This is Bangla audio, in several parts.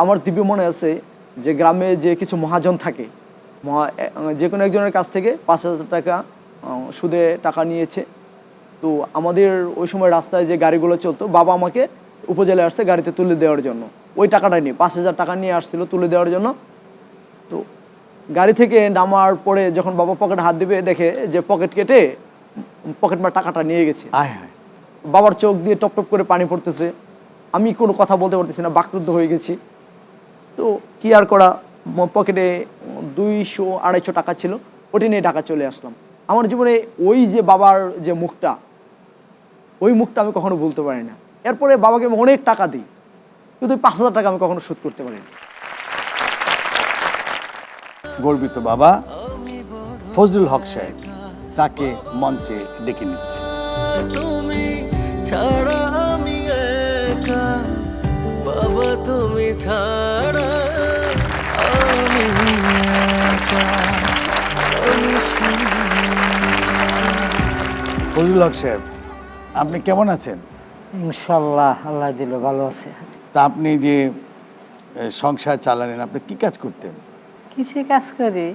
আমার দিব্য মনে আছে যে গ্রামে যে কিছু মহাজন থাকে, যে কোনো একজনের কাছ থেকে ৫,০০০ টাকা সুদে টাকা নিয়েছে। তো আমাদের ওই সময় রাস্তায় যে গাড়িগুলো চলতো, বাবা আমাকে উপজেলায় আসছে গাড়িতে তুলে দেওয়ার জন্য। ওই টাকাটা নিয়ে ৫,০০০ টাকা নিয়ে আসছিল তুলে দেওয়ার জন্য। তো গাড়ি থেকে নামার পরে যখন বাবা পকেটে হাত দিবে, দেখে যে পকেট কেটে পকেট মার টাকাটা নিয়ে গেছে। বাবার চোখ দিয়ে টপ টপ করে পানি পড়তেছে। আমি কোনো কথা বলতে পারতেছি না, বাকরুদ্ধ হয়ে গেছি। তো কি আর করা, পকেটে ২০০-২৫০ টাকা ছিল, ওটি নিয়ে ঢাকা চলে আসলাম। আমার জীবনে ওই যে বাবার যে মুখটা, ওই মুখটা আমি কখনো ভুলতে পারি না। এরপরে বাবাকে আমি অনেক টাকা দিই, কিন্তু ৫,০০০ টাকা আমি কখনো শোধ করতে পারি না। গর্বিত বাবা ফজলুল হক সাহেব তাকে মঞ্চে ডেকে নিচ্ছে। তুমি ছাড়া আমি একা, বাবা তুমি ছাড়া আমি একা, আমি ফজলুল হক সাহেব, আপনি কেমন আছেন? ইনশাল্লাহ আল্লাহ দিল ভালো আছে। তা আপনি যে সংসার চালালেন, আপনি কি কাজ করতেন? কিছু কাজ করি,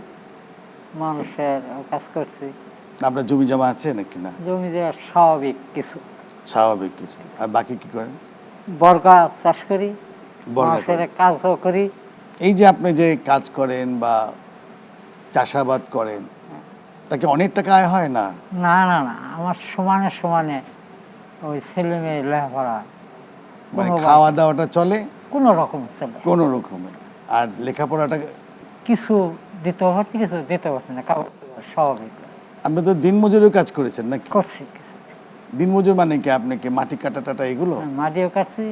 মানুষের কাজ করছি। আপনার জমি জমা আছে নাকি না? জমি জায়গা স্বাভাবিক কিছু, স্বাভাবিক কিছু। আর বাকি কি করেন? বর্গা চাষ করি, বর্গা মানুষের করেন। কাজও করি। এই যে আপনি যে কাজ করেন বা চাষাবাদ করেন, তাকে অনেক টাকা আয় হয় না? না না না, আমার সমানে সমানে ওই ছেলে মেয়ে লেখাপড়া মানে খাওয়া দাওয়াটা চলে কোনো রকম ছেলে, কোনো রকমে, আর লেখাপড়াটা? কিছু দিতে পারছি, কিছু দিতে পারছি না, কাগজ স্বাভাবিক আপনি তো দিনমজুরের কাজ করেছেন নাকি? করছি। দিনমজুর মানে কি? আপনি কি মাটি কাটা টাটা এগুলো? মাটিও কাটছি,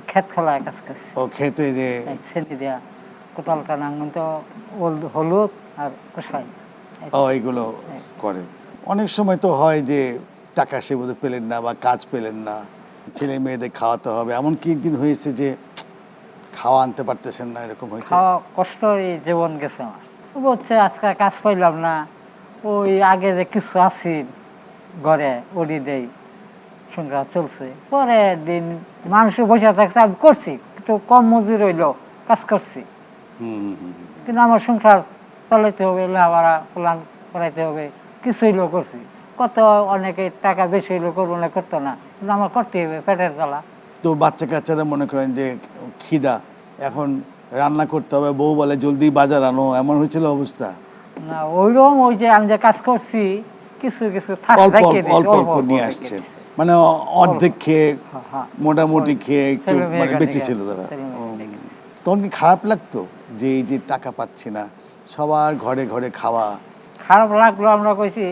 ক্ষেত খোলায় কাজ করছি। ও খেতে যে ছেলে দেওয়া কোদাল টানাঙ্গন তো হলুদ আর কষাই। ও এগুলো করে। অনেক সময় তো হয় যে টাকা সে বোধহয় পেলেন না বা কাজ পেলেন না, ছেলে মেয়েদের খাওয়াতে হবে, এমনকি একদিন হয়েছে যে খাওয়া আনতে পারতেছেন না, এরকম হয়েছে? খাওয়া কষ্ট এই জীবন গেছে আমার। বলছে আজকে কাজ পাইলাম না, ওই আগে যে কিছু আছি ঘরে ওডি দেই, সংসার চলছে। পরে দিন মানুষের বসে থাকছে, আমি করছি একটু কম মজুর হইলো, কাজ করছি, কিন্তু আমার সংসার চালাইতে হবে, লেখাপড়া প্লান করাইতে হবে, কিছু হইলেও করছি। কত অনেকে টাকা বেশি হইলেও করবো না, করতো না, কিন্তু আমার করতে হবে, পেটের জ্বালা। তো বাচ্চা কাচ্চারা মনে করেন যে খিদা, এখন রান্না করতে হবে, বউ বলে জলদি বাজার আনো, এমন হয়েছিল অবস্থা? না ওইরকম, ওই যে আমি যে কাজ করছি কিছু কিছু অল্প অল্প অল্প নিয়ে আসছেন, মানে অর্ধেক খেয়ে মোটামুটি খেয়ে একটু মানে বেঁচে ছিল তারা। তখন কি খারাপ লাগতো যে এই যে টাকা পাচ্ছি না, সবার ঘরে ঘরে খাওয়া? খারাপ লাগলো, আমরা কইছি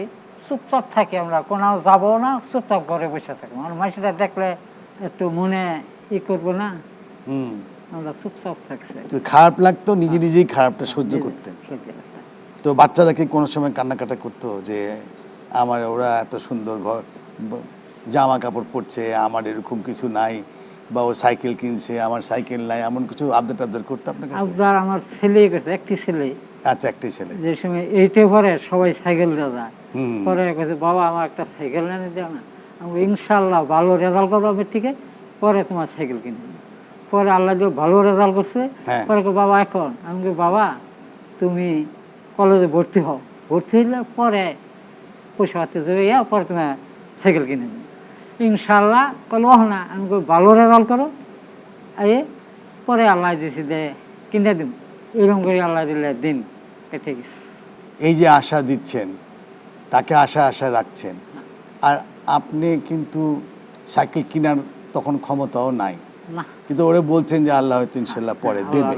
চুপচাপ থাকি, আমরা কোনো যাবো না, চুপচাপ ঘরে বসে থাকবো, আর মাসিটা দেখলে একটু মনে ই করবো না, আমরা চুপচাপ থাকছি। তো খারাপ লাগতো, নিজে নিজেই খারাপটা সহ্য করতেন। তো বাচ্চারা কি কোনো সময় কান্নাকাটা করতো যে আমার ওরা এত সুন্দর ঘর জামা কাপড় পরছে, আমার এরকম কিছু নাই, বা ও সাইকেল কিনছে আমার সাইকেল নাই, এমন কিছু আবদার টাবদার করতো আপনার কাছে? আবদার আমার ছেলে করছে, একটি ছেলে। আচ্ছা, একটাই ছেলে। যে সময় এইটে পরে সবাই সাইকেল দেওয়া যায়, পরে কাছে বাবা আমার একটা সাইকেল এনে দেওয়া না, আমি ইনশাল্লাহ ভালো রেজাল্ট করবো আমি, ঠিক আছে পরে তোমার সাইকেল কিনে দেবো। পরে আল্লাহ দিয়ে ভালো রেজাল্ট করছে, পরে বাবা এখন আমি বাবা তুমি কলেজে ভর্তি হও, ভর্তি হইলে পরে পয়সা হাতে যাবে, পরে তুমি সাইকেল কিনে দেবো ইনশাল্লাহ। কলো না, আমি ভালো রেজাল্ট করো, পরে আল্লাহ দিছি দে কিনে দিব, এরকম করে আল্লাহ দিলে দিন কেটে গেছে। এই যে আশা দিচ্ছেন, তাকে আশা আশা রাখছেন, আর আপনি কিন্তু সাইকেল কেনার তখন ক্ষমতাও নাই, কিন্তু ওরা বলছেন যে আল্লাহ হয়তো ইনশাল্লাহ পরে দেবে।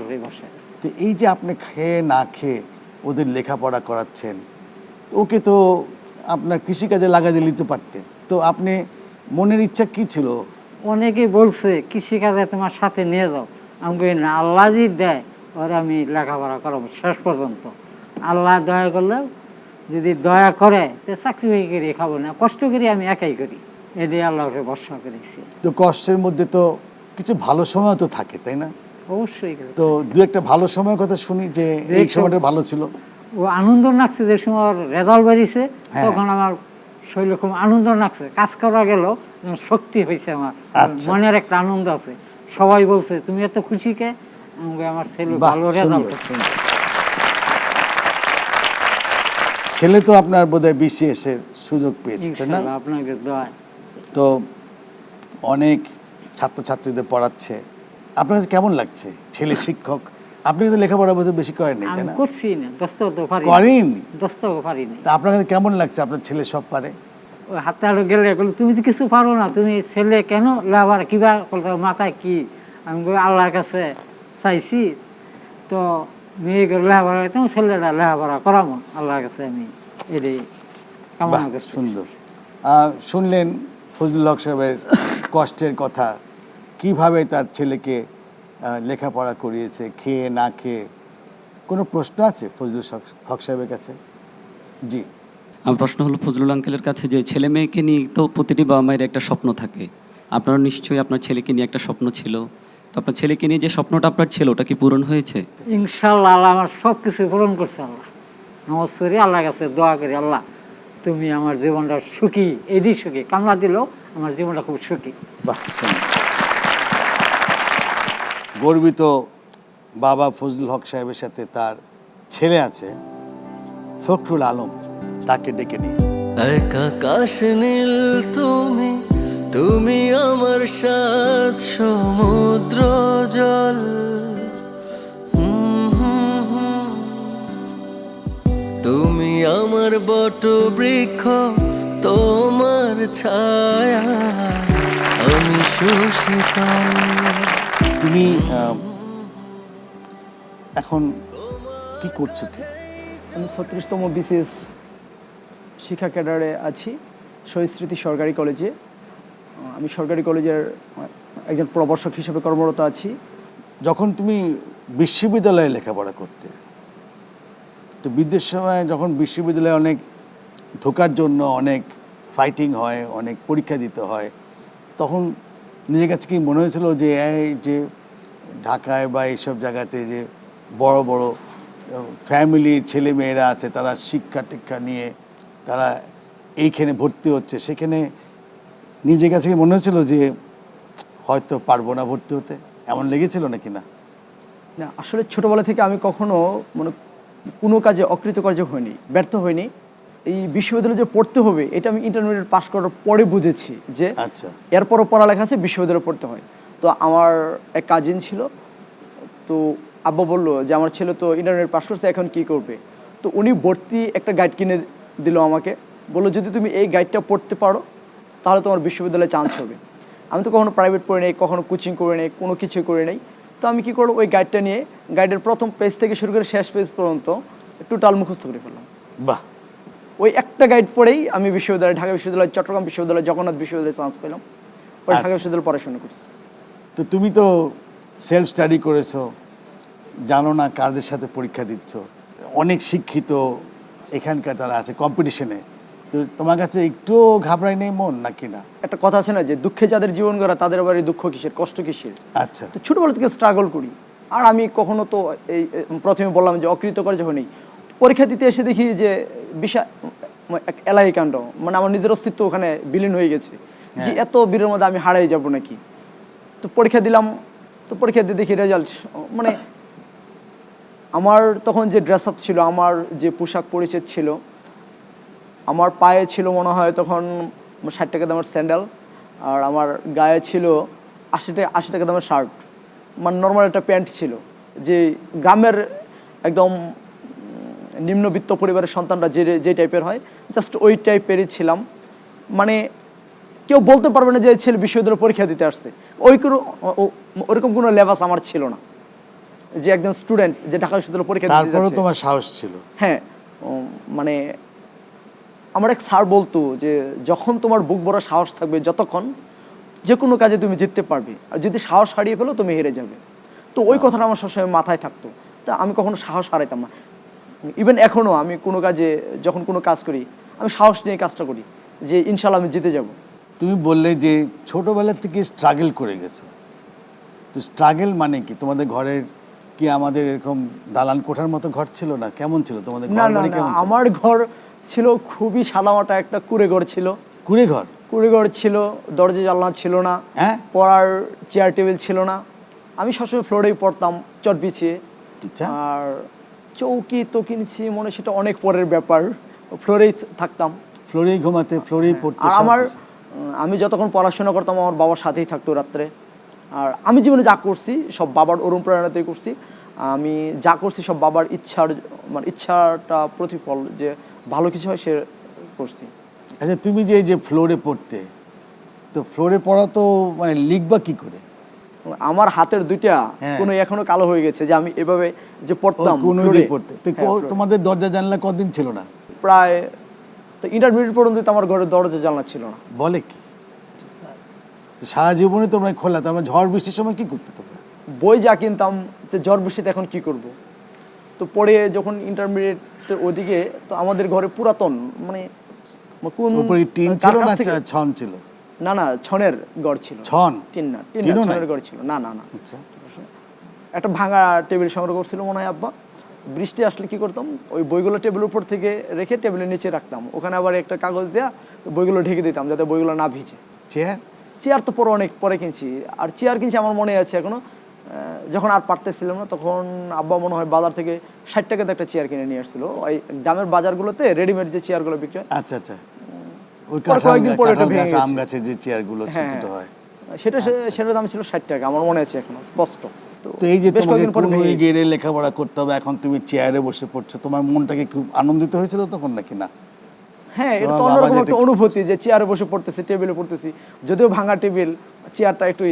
তো এই যে আপনি খেয়ে না খেয়ে ওদের লেখাপড়া করাচ্ছেন, ওকে তো আপনার কৃষিকাজে লাগাতে নিতে পারতেন, তো আপনি মনের ইচ্ছা কি ছিল? অনেকে বলছে কৃষিকাজে তোমার সাথে নিয়ে যাও, আমি কই না, আল্লাহ যদি দেয় ওরা আমি লেখাপড়া করাবো শেষ পর্যন্ত। আল্লাহ দয়া করলে যদি দয়া করে তো চাকরি হয়ে করি খাবো না, কষ্ট করি আমি একাই করি, এদের আল্লাহকে ভরসা করেছি। তো কষ্টের মধ্যে তো কিছু ভালো সময় তো থাকে, তাই না? অবশ্যই। তো দু একটা ভালো সময়ের কথা শুনি, যে এই সময়টা ভালো ছিল। ও আনন্দ লাগছে যে সময় রেজাল্ট বেরিয়েছে, তখন আমার শরীরে খুব আনন্দ লাগছে, কাজ করা গেল শক্তি হয়েছে আমার, মনের একটা আনন্দ আছে। সবাই বলছে তুমি এত খুশি কে, আমার ছেলে বাহ, ভালো রেজাল্ট সুন্দর। করছে। ছেলে তো আপনার বোধহয় BCS এর সুযোগ পেয়েছে, তাই না? ইনশাআল্লাহ আপনাকে দোয়ায়। তো অনেক ছাত্রছাত্রীদের পড়াচ্ছে, আপনার কাছে কেমন লাগছে? ছেলে শিক্ষক, আপনি কিন্তু লেখাপড়া বোধহয় বেশি করেননি, তাই আমি না? করছি না, দস্তও তো পারি না। করেননি? দস্তও পারি না। তা আপনার কাছে কেমন লাগছে আপনার ছেলে সব পারে? ওই হাতে আরো গেলে বলে তুমি তো কিছু পারো না, তুমি ছেলে কেন লেবার কিবা বলতে মাথায় কি? আমি বলি আল্লাহর কাছে চাইছি তো মেয়েকে লেখাপড়া করতাম, ছেলেরা লেখাপড়া করামো আল্লাহর কাছে, আমি এটাই বাহ, কামনা করছি। সুন্দর। শুনলেন ফজলুল হক সাহেবের কষ্টের কথা, কিভাবে তার ছেলেকে লেখাপড়া করিয়েছে, খেয়ে না খেয়ে। কোনো প্রশ্ন আছে ফজলুল হক সাহেবের কাছে? জি। আমার প্রশ্ন হলো ফজলুল আঙ্কেলের কাছে, যে ছেলে মেয়েকে নিয়ে তো প্রতিটি বাবা মায়ের একটা স্বপ্ন থাকে, আপনারও নিশ্চয়ই আপনার ছেলেকে নিয়ে একটা স্বপ্ন ছিল, তো আপনার ছেলেকে নিয়ে যে স্বপ্নটা আপনার ছিল ওটা কি পূরণ হয়েছে? ইনশাআল্লাহ আল্লাহ আমার সব কিছু পূরণ করছে। আল্লাহ নামাজ করি, আল্লাহর কাছে দোয়া করি, আল্লাহ তুমি আমার জীবনটা সুখী, এদি সুখী, কামলা দিলেও আমার জীবনটা খুব সুখী। বাহ, সুন্দর। গর্বিত বাবা ফজলুল হক সাহেবের সাথে তার ছেলে আছে ফখরুল আলম, তাকে ডেকে নিয়ে। এক আকাশ নীল তুমি, তুমি আমার সাত সমুদ্র জল। তুমি আমার বট বৃক্ষ, তোমার ছায়া আমি সুশীতল। তুমি এখন কি করছো কি? আমি 36তম BCS শিক্ষা ক্যাডারে আছি শহীদ স্মৃতি সরকারি কলেজে। আমি সরকারি কলেজের একজন প্রভাষক হিসেবে কর্মরত আছি। যখন তুমি বিশ্ববিদ্যালয়ে লেখাপড়া করতে, তো বিদ্যুৎ সময় যখন বিশ্ববিদ্যালয়ে অনেক ঢোকার জন্য অনেক ফাইটিং হয়, অনেক পরীক্ষা দিতে হয়, তখন নিজের কাছে কি মনে হয়েছিল যে এই যে ঢাকায় বা এইসব জায়গাতে যে বড় বড় ফ্যামিলির ছেলে মেয়েরা আছে, তারা শিক্ষা টিক্ষা নিয়ে তারা এইখানে ভর্তি হচ্ছে, সেখানে নিজের কাছে কি মনে হয়েছিল যে হয়তো পারবো না ভর্তি হতে? এমন লেগেছিল নাকি? না, না, আসলে ছোটোবেলা থেকে আমি কখনো মানে কোনো কাজে অকৃতকার্য হয়নি, ব্যর্থ হয়নি। এই বিশ্ববিদ্যালয়ে যে পড়তে হবে এটা আমি ইন্টারমিডিয়েট পাস করার পরে বুঝেছি যে আচ্ছা, এরপরও পড়ালেখা আছে, বিশ্ববিদ্যালয়ে পড়তে হয়। তো আমার এক কাজিন ছিল, তো আব্বা বললো যে আমার ছেলে তো ইন্টারমিডিয়েট পাস করছে, এখন কি করবে? তো উনি ভর্তি একটা গাইড কিনে দিল আমাকে, বললো যদি তুমি এই গাইডটা পড়তে পারো তাহলে তোমার বিশ্ববিদ্যালয়ে চান্স হবে। আমি তো কখনো প্রাইভেট পড়ি নাই, কখনো কোচিং করে নেই, কোনো কিছু করে নেই। তো আমি কী করবো, ওই গাইডটা নিয়ে গাইডের প্রথম পেজ থেকে শুরু করে শেষ পেজ পর্যন্ত টোটাল মুখস্থ করে ফেললাম। বাহ, ওই একটা গাইড পড়েই আমি বিশ্ববিদ্যালয়, ঢাকা বিশ্ববিদ্যালয়, চট্টগ্রাম বিশ্ববিদ্যালয়, জগন্নাথ বিশ্ববিদ্যালয়ে চান্স পেলাম। পরে ঢাকা আচ্ছা। বিশ্ববিদ্যালয়ে পড়াশোনা করছি। তো তুমি তো সেলফ স্টাডি করেছো, জানো না কাদের সাথে পরীক্ষা দিচ্ছ, অনেক শিক্ষিত এখানকার তারা আছে কম্পিটিশনে, তো তোমার কাছে একটু ঘাবড়াই নেই মন নাকি? না, একটা কথা আছে না যে দুঃখে যাদের জীবন গড়া তাদের আবার এই দুঃখ কিসের, কষ্ট কিসের। আচ্ছা, তো ছোটোবেলা থেকে স্ট্রাগল করি। আর আমি কখনো তো এই প্রথমে বললাম যে অকৃতকার্য হয়নি। পরীক্ষা দিতে এসে দেখি যে বিশাল এক এলাহি কাণ্ড, মানে আমার নিজের অস্তিত্ব ওখানে বিলীন হয়ে গেছে, যে এত বীরের মধ্যে আমি হারাই যাব নাকি। তো পরীক্ষা দিলাম, তো পরীক্ষা দিয়ে দেখি রেজাল্ট, মানে আমার তখন যে ড্রেস আপ ছিল, আমার যে পোশাক পরিচ্ছদ ছিল, আমার পায়ে ছিল মনে হয় তখন 60 টাকা দামের স্যান্ডেল, আর আমার গায়ে ছিল 80 টাকা দামের শার্ট, মানে নর্মাল একটা প্যান্ট ছিল। যে গ্রামের একদম নিম্নবিত্ত পরিবারের সন্তানরা যে টাইপের হয়, জাস্ট ওই টাইপেরই ছিলাম। মানে কেউ বলতে পারবে না যে ছেলে বিশ্ববিদ্যালয়ে পরীক্ষা দিতে আসছে। ওরকম কোনো লেবাস আমার ছিল না যে একজন স্টুডেন্ট যে ঢাকা বিশ্ববিদ্যালয়ে পরীক্ষা দিতে তারপরেও যাচ্ছে। তোমার সাহস ছিল? হ্যাঁ, মানে আমার এক স্যার বলতো যে যখন তোমার বুক ভরা সাহস থাকবে, যতক্ষণ যে কোনো কাজে তুমি জিততে পারবে, আর যদি সাহস হারিয়ে ফেলো তুমি হেরে যাবে। তো ওই কথাটা আমার সবসময় মাথায় থাকতো। তা আমি কখনো সাহস হারাইতাম না। ইভেন এখনও আমি কোনো কাজে যখন কোনো কাজ করি, আমি সাহস নিয়ে কাজটা করি যে ইনশাল্লাহ আমি জিতে যাব। তুমি বললে যে ছোটবেলা থেকে স্ট্রাগল করে গেছো, তো স্ট্রাগল মানে কি? তোমাদের ঘরের কি আমাদের এরকম দালান কোঠার মতো ঘর ছিল না? কেমন ছিল তোমাদের না ঘর না বাড়ি? না, কেমন ছিল? আমার ঘর ছিল খুবই সাদামাটা একটা কুড়ে ঘর ছিল। কুড়ে ঘর? কুড়ে ঘর ছিল, দরজা জানলা ছিল না, হ্যাঁ? পড়ার চেয়ার টেবিল ছিল না, আমি সবসময় ফ্লোরেই পড়তাম, চট বিছিয়ে। আচ্ছা। আর চৌকি তো কিনছি মনে, সেটা অনেক পরের ব্যাপার। ফ্লোরেই থাকতাম। ফ্লোরেই ঘুমাতে, ফ্লোরেই পড়তে। আর সব আমার কিছু। আমি যতক্ষণ পড়াশোনা করতাম আমার বাবার সাথেই থাকতো রাত্রে। আর আমি জীবনে যা করছি সব বাবার অনুপ্রেরণাতেই করছি। আমি যা করছি সব বাবার মানে ইচ্ছাটা প্রতিফল, যে ভালো কিছু হয় সে করছি। আচ্ছা, তুমি যে এই যে ফ্লোরে পড়তে, তো ফ্লোরে পড়া তো মানে লিখবা কি করে? আমার হাতের দুইটা হ্যাঁ। কোনো এখনো কালো হয়ে গেছে, যে আমি এভাবে যে পড়তাম কোনো ফ্লোরে। দিয়ে পড়তে তো হ্যাঁ, ফ্লোরে। তোমাদের দরজা জানলা কদিন ছিল না? প্রায় তো ইন্টারমিডিয়েট পর্যন্ত তো আমার ঘরের দরজা জানলা ছিল না। বলে কি? তো সারা জীবনে তোমরা খোলা, তার মানে ঝড় বৃষ্টির সময় কি করতে তোমরা? বই যা কিনতাম, তো ঝড় বৃষ্টিতে এখন কি করব। তো পড়ে যখন ইন্টারমিডিয়েটের ওদিকে, তো আমাদের ঘরে পুরাতন মানে কোন উপরে টিন কার ছিল কাছ না থেকে- ছন ছিল? না না, ছনের ঘর ছিল। ছন? টিন না, টিনও নাই? ছনের ঘর ছিল। না না না, আচ্ছা। একটা ভাঙা টেবিল সংগ্রহ করছিল মনে হয় আব্বা। বৃষ্টি আসলে কি করতাম, ওই বইগুলো টেবিলের উপর থেকে রেখে টেবিলের নিচে রাখতাম, ওখানে আবার একটা কাগজ দেওয়া, বইগুলো ঢেকে দিতাম যাতে বইগুলো না ভিজে। চেয়ার? চেয়ার তো পরে অনেক পরে কিনছি। আর চেয়ার কিনছি আমার মনে আছে এখনো, যখন আর পারতেছিলাম না তখন আব্বা মনে হয় বাজার থেকে 60 টাকাতে একটা চেয়ার কিনে নিয়ে আসছিল। ওই গ্রামের বাজারগুলোতে রেডিমেড যে চেয়ারগুলো বিক্রি হয়, আচ্ছা আচ্ছা। ওই পরে কয়েকদিন পরে ওটা কাঁঠাল ভেঙে গাছ, গেছে। আম গাছের যে চেয়ারগুলো ছোট হ্যাঁ, ছোট হয়। সেটার দাম ছিল 60 টাকা, আমার মনে আছে এখনো স্পষ্ট। তো এই যে বেশ তোমাকে কয়েকদিন পরে কোনো ভেঙে গেছে। গেড়ে লেখাপড়া করতে হবে, এখন তুমি চেয়ারে বসে পড়ছো, তোমার মনটাকে খুব আনন্দিত হয়েছিল তখন নাকি না? হ্যাঁ, এটা তো তোমার বাবা অন্যরকম যেটা- একটা অনুভূতি, যে চেয়ারে বসে পড়তেছি, টেবিলে পড়তেছি, যদিও ভাঙা টেবিল, চেয়ারটা একটু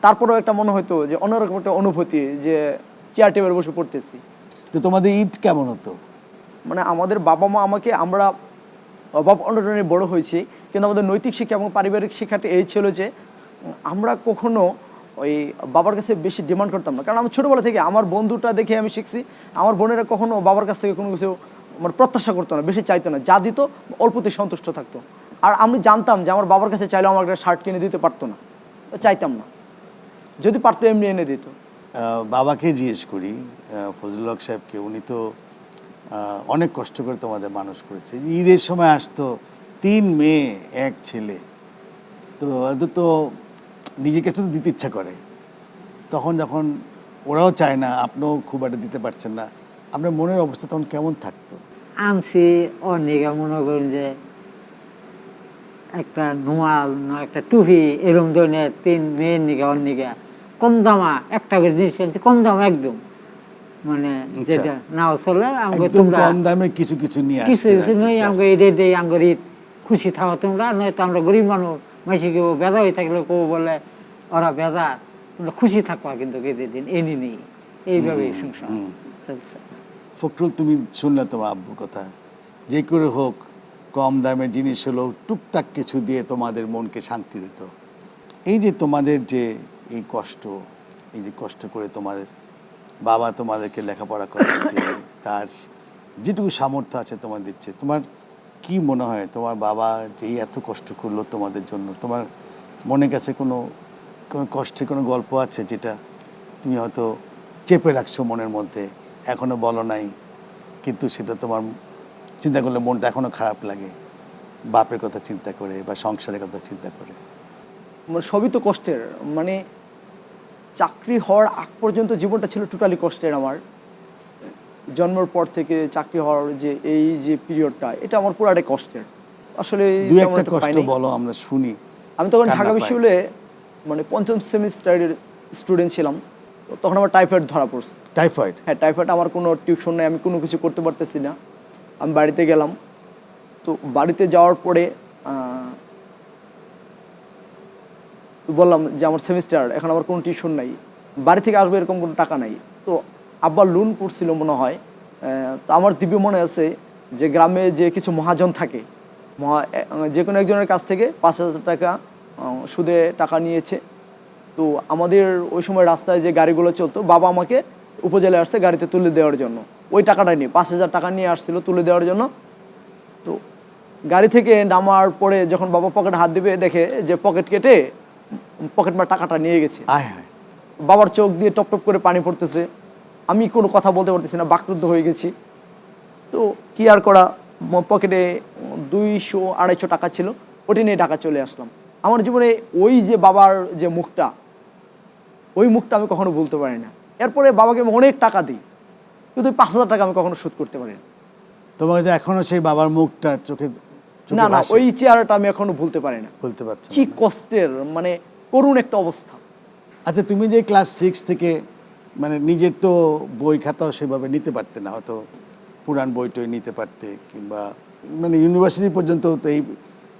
তারপরেও একটা মনে হতো যে অন্যরকম একটা অনুভূতি, যে চেয়ার টেবিলে বসে পড়তেছি। তো তোমাদের ইট কেমন হতো? মানে আমাদের বাবা মা আমরা অভাব অনটনে বড় হয়েছি, কিন্তু আমাদের নৈতিক শিক্ষা এবং পারিবারিক শিক্ষাটা এই ছিল যে আমরা কখনো ওই বাবার কাছে বেশি ডিমান্ড করতাম না। কারণ আমি ছোটোবেলা থেকে আমার বন্ধুটা দেখে আমি শিখছি, আমার বোনেরা কখনো বাবার কাছ থেকে কোনো কিছু মানে প্রত্যাশা করতো না, বেশি চাইতো না, যা দিত অল্পতে সন্তুষ্ট থাকতো। আর আমি জানতাম যে আমার বাবার কাছে চাইলেও আমার একটা শার্ট কিনে দিতে পারতো না, চাইতাম না, যদি পারতো এমনি এনে দিত। বাবাকে জিজ্ঞেস করি, ফজলুল হক সাহেবকে, উনি তো অনেক কষ্ট করে তোমাদের মানুষ করেছে। ঈদের সময় আসতো 3 মেয়ে 1 ছেলে, তো ওদের তো নিজের কাছে তো দিতে ইচ্ছা করে, তখন যখন ওরাও চায় না, আপনিও খুব একটা দিতে পারছেন না, আপনার মনের অবস্থা তখন কেমন থাকতো? আনছি অনেক, মনে করেন যে একটা নোয়াল না একটা টুপি এরকম ধরনের 3 মেয়ের নিগা অন্যিগা কম দামা একটা করে জিনিস আনছি, কম দাম একদম, মানে যেটা নাও চলে আমাকে একদম তোমরা কম দামে কিছু কিছু নিয়ে কিছু আসছেন আর কিছু কি, নয়, just। আমাকে এদের দেয়, আমাকে ঈদ খুশি থাকো তোমরা, নয়তো আমরা গরিব মানুষ, মাসি কেউ বেজা হয়ে থাকলে কেউ বলে ওরা বেজা, তোমরা খুশি থাকবা কিন্তু ঈদের দিন এনে নেই, এইভাবেই সংসার চলছে। ফখরুল, তুমি শুনলে তোমার আব্বুর কথা, যে করে হোক কম দামের জিনিস হলো টুকটাক কিছু দিয়ে তোমাদের মনকে শান্তি দিত। এই যে তোমাদের যে এই কষ্ট, এই যে কষ্ট করে তোমাদের বাবা তোমাদেরকে লেখাপড়া করাচ্ছে, তার যেটুকু সামর্থ্য আছে তোমার দিচ্ছে, তোমার কি মনে হয় তোমার বাবা যে এত কষ্ট করলো তোমাদের জন্য, তোমার মনে কাছে কোনো কোনো কষ্টের কোনো গল্প আছে যেটা তুমি হয়তো চেপে রাখছো মনের মধ্যে, এখনো বলো নাই, কিন্তু সেটা তোমার চিন্তা করলে মনটা এখনো খারাপ লাগে, বাপের কথা চিন্তা করে বা সংসারের কথা চিন্তা করে? মানে সবই তো কষ্টের। মানে চাকরি হওয়ার আগ পর্যন্ত জীবনটা ছিল টোটালি কষ্টের। আমার জন্মের পর থেকে চাকরি হওয়ার যে এই যে পিরিয়ডটা, এটা আমার পুরাটাই কষ্টের। আসলে দুই তেমন একটা একটা কষ্ট পাইনি। বলো, আমরা শুনি। আমি তখন কান্না ঢাকা পায়। বিশ্ববিদ্যালয়ে মানে 5ম সেমিস্টারের স্টুডেন্ট ছিলাম, তো তখন আমার টাইফয়েড ধরা পড়ছে। টাইফয়েড? হ্যাঁ, টাইফয়েড। আমার কোনো টিউশন নেই, আমি কোনো কিছু করতে পারতেছি না। আমি বাড়িতে গেলাম, তো বাড়িতে যাওয়ার পরে বললাম যে আমার সেমিস্টার, এখন আমার কোনো টিউশন নাই, বাড়ি থেকে আসবে এরকম কোনো টাকা নাই। তো আব্বা লোন করছিল মনে হয়। তো আমার দিব্য মনে আছে যে গ্রামে যে কিছু মহাজন থাকে, যে কোনো একজনের কাছ থেকে 5,000 টাকা সুদে টাকা নিয়েছে। তো আমাদের ওই সময় রাস্তায় যে গাড়িগুলো চলতো, বাবা আমাকে উপজেলায় আসছে গাড়িতে তুলে দেওয়ার জন্য, ওই টাকাটা নিয়ে 5,000 টাকা নিয়ে আসছিল তুলে দেওয়ার জন্য। তো গাড়ি থেকে নামার পরে যখন বাবা পকেটে হাত দিবে, দেখে যে পকেট কেটে পকেট মার টাকাটা নিয়ে গেছে। আয় হায়। বাবার চোখ দিয়ে টপ টপ করে পানি পড়তেছে, আমি কোনো কথা বলতে পারতেছি না, বাকরুদ্ধ হয়ে গেছি। তো কি আর করা, পকেটে 200-250 টাকা ছিল, ওটি নিয়ে ঢাকা চলে আসলাম। আমার জীবনে ওই যে বাবার যে মুখটা, ওই মুখটা আমি কখনো ভুলতে পারি না। এরপরে বাবাকে আমি অনেক টাকা দিই, কিন্তু ওই 5,000 টাকা আমি কখনো শোধ করতে পারি না। তোমাকে যে এখনো সেই বাবার মুখটা চোখে না না, ভাসে? ওই চেহারাটা আমি এখনো ভুলতে পারি না। বলতে পারছো না? কি কষ্টের, মানে করুণ একটা অবস্থা। আচ্ছা, তুমি যে ক্লাস 6 থেকে মানে নিজের তো বই খাতাও সেভাবে নিতে পারতে না, হয়তো পুরান বই টই নিতে পারতে, কিংবা মানে ইউনিভার্সিটি পর্যন্ত তো এই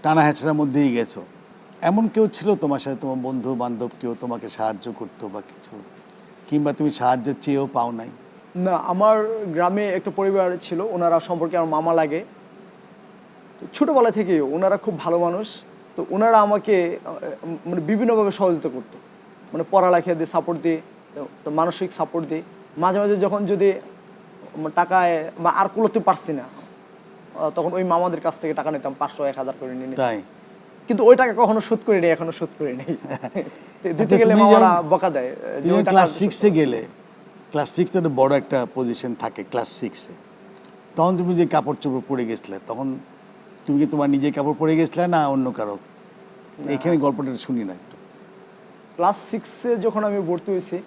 টানা হ্যাচড়ার মধ্যেই গেছো। এমন কেউ ছিল তোমার সাথে, তোমার বন্ধু বান্ধব কেউ তোমাকে সাহায্য করতো বা কিছু, কিংবা তুমি সাহায্য চেয়েও পাও নাই? না, আমার গ্রামে একটা পরিবার ছিল, ওনারা সম্পর্কে আমার মামা লাগে। তো ছোটোবেলা থেকে ওনারা খুব ভালো মানুষ। তো ওনারা আমাকে মানে বিভিন্নভাবে সহযোগিতা করতো, মানে পড়ালেখা দিয়ে সাপোর্ট দিয়ে, তো মানসিক সাপোর্ট দিয়ে। মাঝে মাঝে যখন যদি টাকায় বা আর কুলোতে পারছি না, তখন ওই মামাদের কাছ থেকে টাকা নিতাম, 500-1000 করে নিয়ে নিতাম। তাই? কিন্তু ওই টাকা কখনো শোধ করে নেই, এখনো শোধ করে নেই। দিতে গেলে তুমি মামারা যখন- বকা দেয় যে তুমি ওই টাকা ক্লাস 6-এ গেলে, ক্লাস 6 একটা বড় একটা পজিশন থাকে ক্লাস 6-এ, তখন তুমি যে কাপড় চোপড় পরে গেছিলে, তখন তুমি কি তোমার নিজের কাপড় পরে গেছিলে না অন্য কারো? এখানে গল্পটা শুনি না একটু। ক্লাস 6-এ যখন আমি ভর্তি হয়েছি,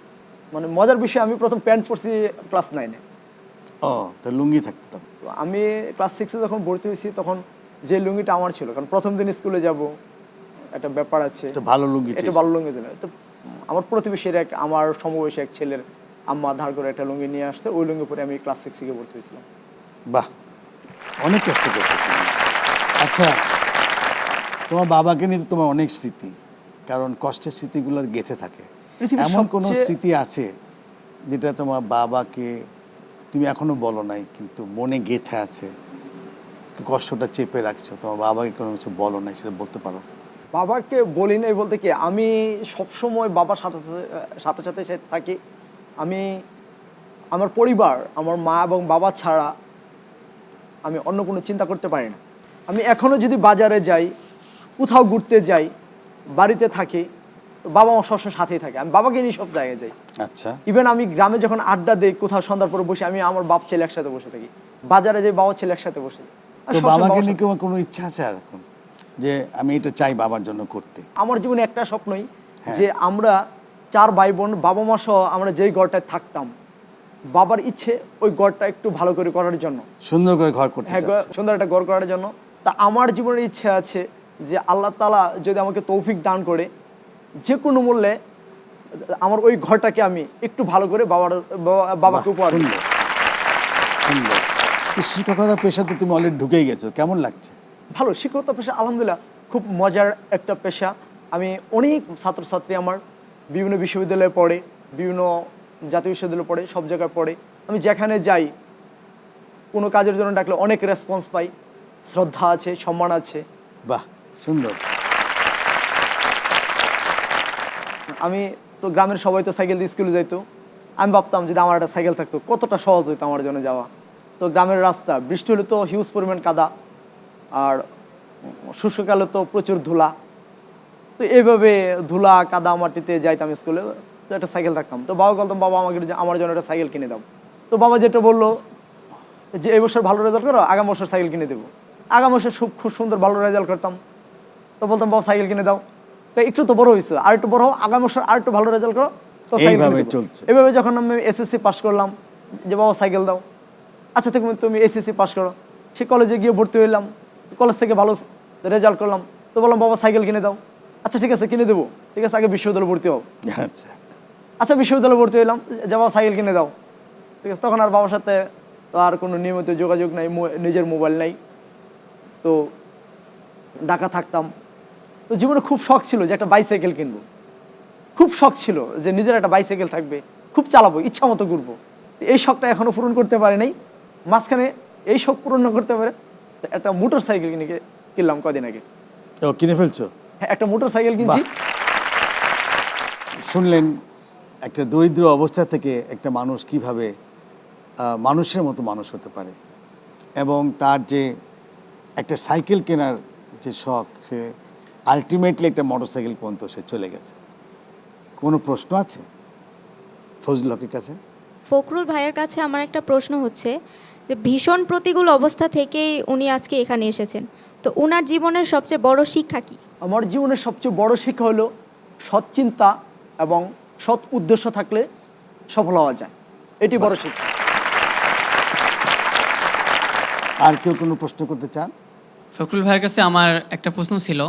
মানে মজার বিষয়, আমি প্রথম প্যান্ট পরছি ক্লাস 9-এ। ও, তো লুঙ্গি থাকতো তখন? তো আমি ক্লাস 6-এ যখন ভর্তি হয়েছি, তখন যে লুঙ্গিটা আমার ছিল, কারণ প্রথম দিন স্কুলে যাব, একটা ব্যাপার আছে, একটা ভালো লুঙ্গি একটা চেয়েছিলে। ভালো লুঙ্গি ছিল। তো আমার প্রতিবেশীর আমার সমবয়সী এক ছেলের আম্মা ধার করে একটা লুঙ্গি নিয়ে আসছে, ওই লুঙ্গি পরে আমি ক্লাস 6-এ ভর্তি হয়েছিলাম। বাহ, অনেক কষ্ট করছো তুমি। আচ্ছা, তোমার বাবাকে নিয়ে তো তোমার অনেক স্মৃতি, কারণ কষ্টের স্মৃতিগুলো গেঁথে থাকে। পৃথিবীর এমন কোনো সবচেয়ে- স্মৃতি আছে যেটা তোমার বাবাকে তুমি এখনো বলো নাই, কিন্তু মনে গেঁথে আছে, কি কষ্টটা চেপে রাখছো, তোমার বাবাকে কোনো কিছু বলো নাই, সেটা বলতে পারো? বাবাকে বলি নাই বলতে কি, আমি সবসময় বাবার সাথে সাথে সাথে সাথে থাকি। আমি আমার পরিবার, আমার মা এবং বাবা ছাড়া আমি অন্য কোনো চিন্তা করতে পারি না। আমি এখনও যদি বাজারে যাই, কোথাও ঘুরতে যাই, বাড়িতে থাকি, তো বাবা আমার সবসময় সাথেই থাকে। আমি বাবাকে নিয়ে সব জায়গায় যাই। আচ্ছা, ইভেন আমি গ্রামে যখন আড্ডা দিই, কোথাও সন্ধ্যার পরে বসে, আমি আমার বাপ ছেলে একসাথে বসে থাকি। বাজারে যাই, বাবা ছেলে একসাথে বসে। আর তো সবসময় বাবাকে বাবার নিয়ে সাথে- তোমার কোনো ইচ্ছা আছে আর এখন, যে আমি এটা চাই বাবার জন্য করতে? আমার জীবনে একটা স্বপ্নই, হ্যাঁ। যে আমরা 4 ভাই বোন, বাবা মা সহ আমরা যেই ঘরটায় থাকতাম, বাবার ইচ্ছে ওই ঘরটা একটু ভালো করে করার জন্য, সুন্দর করে ঘর করতে হ্যাঁ, চাচ্ছ? সুন্দর একটা ঘর করার জন্য। তা আমার জীবনের ইচ্ছে আছে যে আল্লাহ তাআলা যদি আমাকে তৌফিক দান করে, যে কোনো মূল্যে আমার ওই ঘরটাকে আমি একটু ভালো করে বাবাকে উপহার দেব। সুন্দর, সুন্দর। শিক্ষকতা পেশাতে তুমি অলরেডি ঢুকেই গেছো, কেমন লাগছে? ভালো, শিক্ষকতা পেশা আলহামদুলিল্লাহ খুব মজার একটা পেশা। আমি অনেক ছাত্রছাত্রী আমার বিভিন্ন বিশ্ববিদ্যালয়ে পড়ে, বিভিন্ন জাতীয় বিশ্ববিদ্যালয়ে পড়ে, সব জায়গায় পড়ে। আমি যেখানে যাই, কোনো কাজের জন্য ডাকলে অনেক রেসপন্স পাই, শ্রদ্ধা আছে, সম্মান আছে। বাহ, সুন্দর। আমি তো গ্রামের সবাই তো সাইকেল দিয়ে স্কুলে যাইতো। আমি ভাবতাম যদি আমার একটা সাইকেল থাকতো কতটা সহজ হতো আমার জন্য যাওয়া। তো গ্রামের রাস্তা, বৃষ্টি হলে তো হিউজ পরিমাণ কাদা, আর শুষ্ককালে তো প্রচুর ধুলা। তো এইভাবে ধুলা কাদা মাটিতে যাইতাম স্কুলে। তো একটা সাইকেল থাকতাম, তো বাবা বলতাম, বাবা আমাকে আমার জন্য একটা সাইকেল কিনে দাও। তো বাবা যেটা বললো যে এই বছর ভালো রেজাল্ট করো, আগামী বছর সাইকেল কিনে দেবো। আগামী বছর খুব সুন্দর ভালো রেজাল্ট করতাম, তো বলতাম বাবা সাইকেল কিনে দাও। তো একটু তো বড় হয়েছে, আর একটু বড় হও, আগামী বছর আর একটু ভালো রেজাল্ট করো, তো সাইকেল কিনে এইভাবে দেবো। চলছে। এভাবে যখন আমি এসএসসি পাস করলাম, যে বাবা সাইকেল দাও। আচ্ছা তুমি এসএসসি পাস করো, সে কলেজে গিয়ে ভর্তি হইলাম, কলেজ থেকে ভালো রেজাল্ট করলাম, তো বললাম বাবা সাইকেল কিনে দাও। আচ্ছা ঠিক আছে কিনে দেবো, ঠিক আছে আগে বিশ্ববিদ্যালয়ে ভর্তি হও। আচ্ছা, আচ্ছা বিশ্ববিদ্যালয়ে ভর্তি হইলাম, যে বাবা সাইকেল কিনে দাও, ঠিক আছে। তখন আর বাবার সাথে তো আর কোনো নিয়মিত যোগাযোগ নাই, নিজের মোবাইল নাই, তো ঢাকা থাকতাম। তো জীবনে খুব শখ ছিল যে একটা বাইসাইকেল কিনবো, খুব শখ ছিল যে নিজের একটা বাইসাইকেল থাকবে, খুব চালাবো, ইচ্ছা মতো ঘুরবো। এই শখটা এখনও পূরণ করতে পারি নাই। মাঝখানে এই শখ পূরণ না করতে পারে একটা মোটর সাইকেল কিনলাম কদিন আগে। তো কিনে ফেলছো? হ্যাঁ, একটা মোটর সাইকেল কিনছি। শুনলেন একটা দরিদ্র অবস্থা থেকে একটা মানুষ কিভাবে মানুষের মতো মানুষ হতে পারে, এবং তার যে একটা সাইকেল কেনার যে শখ, সে আলটিমেটলি একটা মোটরসাইকেল পর্যন্ত সে চলে গেছে। কোনো প্রশ্ন আছে ফজলুল হকের কাছে? ফখরুল ভাইয়ের কাছে আমার একটা প্রশ্ন হচ্ছে যে ভীষণ প্রতিকূল অবস্থা থেকেই উনি আজকে এখানে এসেছেন, তো ওনার জীবনের সবচেয়ে বড় শিক্ষা কি? আমার জীবনের সবচেয়ে বড় শিক্ষা হলো সৎ চিন্তা এবং সৎ উদ্দেশ্য থাকলে সফল হওয়া যায়, এটি বড় শিক্ষা। আর কেউ কোনো প্রশ্ন করতে চান? ফখরুল ভাইয়ের কাছে আমার একটা প্রশ্ন ছিল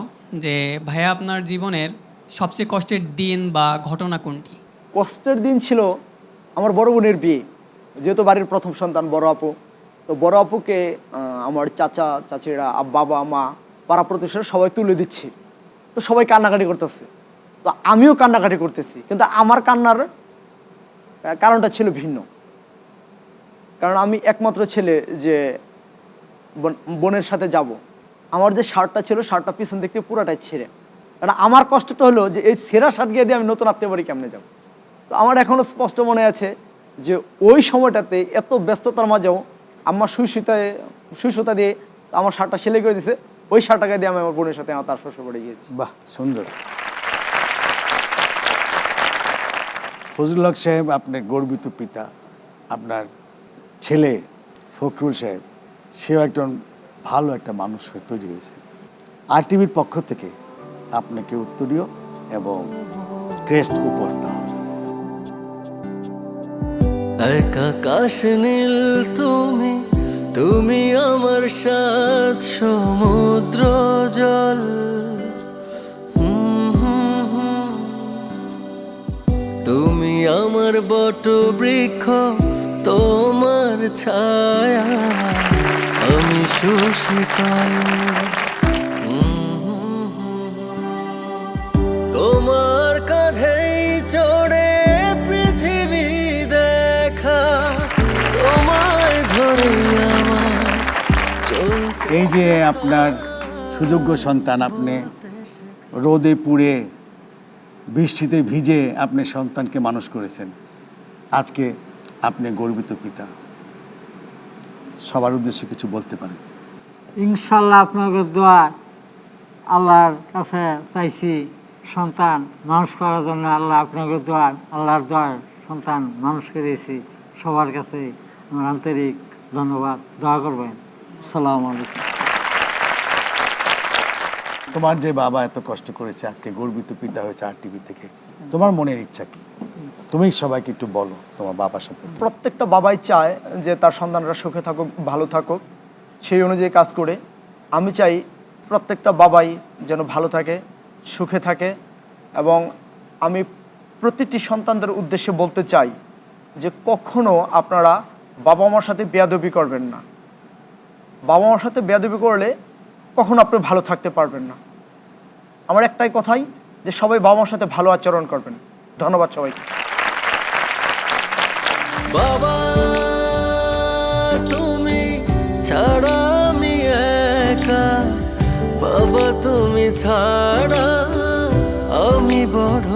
যে ভাইয়া আপনার জীবনের সবচেয়ে কষ্টের দিন বা ঘটনা কোনটি? কষ্টের দিন ছিল আমার বড় বোনের বিয়ে, যেহেতু বাড়ির প্রথম সন্তান বড় আপু, তো বড় আপুকে আমার চাচা চাচিরা বাবা মা পাড়া প্রতিবেশীরা সবাই তুলে দিচ্ছি, তো সবাই কান্নাকাটি করতেছে, তো আমিও কান্নাকাটি করতেছি, কিন্তু আমার কান্নার কারণটা ছিল ভিন্ন। কারণ আমি একমাত্র ছেলে যে বোনের সাথে যাব, আমার যে শার্টটা ছিল শার্টটা পিছন দিক থেকে পুরাটাই ছিঁড়ে। কারণ আমার কষ্টটা হলো যে এই ছেঁড়া শার্ট গিয়ে দিয়ে আমি নতুন আত্মীয় বাড়ি কেমনে যাব। তো আমার এখনও স্পষ্ট মনে আছে যে ওই সময়টাতে এত ব্যস্ততার মাঝেও আমার সুইসুতা দিয়ে আমার শার্টটা সেলাই করে দিয়েছে, ওই শার্টটাকে দিয়ে আমি আমার বোনের সাথে তার শ্বশুর বাড়ি গিয়েছি। বাহ, সুন্দর। ফজলুল হক সাহেব, আপনার গর্বিত পিতা, আপনার ছেলে ফখরুল সাহেব, সেও একজন ভালো একটা মানুষ হয়ে তৈরি হয়েছে। RTVর পক্ষ থেকে আপনাকে উত্তরীয় এবং ক্রেস্ট উপহার দেওয়া হবে। এক আকাশ নীল তুমি, তুমি আমার সাত সমুদ্র জল। তুমি আমার বট বৃক্ষ, তোমার ছায়া আমি সুশীতল। তোমার কাঁধেই চড়ে পৃথিবী দেখা, তোমায় ধরে আমার চলতে। এই যে আপনার সুযোগ্য সন্তান, আপনি রোদে পুড়ে বৃষ্টিতে ভিজে আপনি সন্তানকে মানুষ করেছেন, আজকে আপনি গর্বিত পিতা, সবার উদ্দেশ্যে কিছু বলতে পারেন? ইনশাল্লাহ আপনাদের দোয়া, আল্লাহর কাছে চাইছি সন্তান মানুষ করার জন্য। আল্লাহ আপনাদের দোয়া, আল্লাহর দোয়ায় সন্তান মানুষ করেছি। সবার কাছে আমার আন্তরিক ধন্যবাদ, দোয়া করবেন। আসসালামু আলাইকুম। তোমার যে বাবা এত কষ্ট করেছে, আজকে গর্বিত পিতা হয়েছে RTV থেকে, তোমার মনের ইচ্ছা কি? তুমি সবাইকে একটু বলো তোমার বাবা সম্পর্কে। প্রত্যেকটা বাবাই চায় যে তার সন্তানরা সুখে থাকুক, ভালো থাকুক, সেই অনুযায়ী কাজ করে। আমি চাই প্রত্যেকটা বাবাই যেন ভালো থাকে, সুখে থাকে, এবং আমি প্রতিটি সন্তানদের উদ্দেশ্যে বলতে চাই যে কখনো আপনারা বাবা মার সাথে বেয়াদবি করবেন না। বাবা মার সাথে বেয়াদবি করলে কখনো আপনি ভালো থাকতে পারবেন না। আমার একটাই কথাই যে সবাই বাবা মার সাথে ভালো আচরণ করবেন। ধন্যবাদ সবাইকে। বাবা তুমি ছাড়া আমি একা, বাবা তুমি ছাড়া আমি বড়